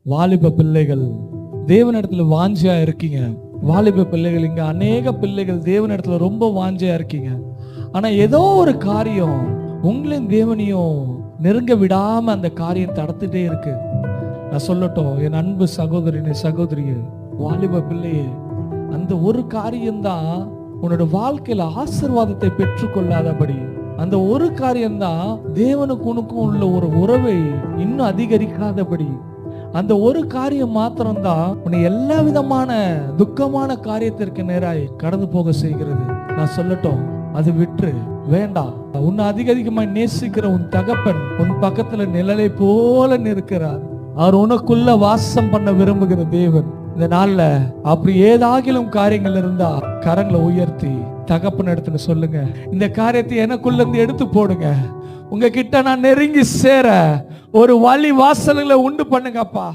வாலிப பிள்ளைகள் தேவனிடத்துல வாஞ்சியா இருக்கீங்க. வாலிப பிள்ளைகள், இங்க அநேக பிள்ளைகள் தேவனிடத்துல ரொம்ப வாஞ்சியா இருக்கீங்க. ஆனா ஏதோ ஒரு காரியம் உங்களையும் தேவனையும் நெருங்க விடாம அந்த காரியம் தடுத்துட்டே இருக்கு. நான் சொல்லட்டும், என் அன்பு சகோதரனே சகோதரியே, வாலிப பிள்ளையே, அந்த ஒரு காரியம்தான் உன்னோட வாழ்க்கையில ஆசீர்வாதத்தை பெற்றுக்கொள்ளாதபடி, அந்த ஒரு காரியம்தான் தேவனுக்கு உனக்கும் உள்ள ஒரு உறவை இன்னும் அதிகரிக்காதபடி, அந்த ஒரு காரியம் மாத்திரம்தான் உன்னை எல்லா விதமான துக்கமான காரியத்திற்கு நேராய் கடந்து போக செய்கிறது. நான் சொல்லட்டும், அது விட்டு வேண்டாம். உன்னை அதிகமாய் நேசிக்கிற உன் தகப்பன் உன் பக்கத்துல நிழலை போல நிற்கிறார். அவர் உனக்குள்ள வாசம் பண்ண விரும்புகிற தேவன். இந்த நாள்ல அப்படி ஏதாகிலும் காரியங்கள் இருந்தா கரங்களை உயர்த்தி தகப்பன் இடத்துல சொல்லுங்க, இந்த காரியத்தை எனக்குள்ள இருந்து எடுத்து போடுங்க. உங்ககிட்ட நான் நெருங்கி சேர ஒரு வழி வாசல்களை உண்டு பண்ணுங்கப்பா.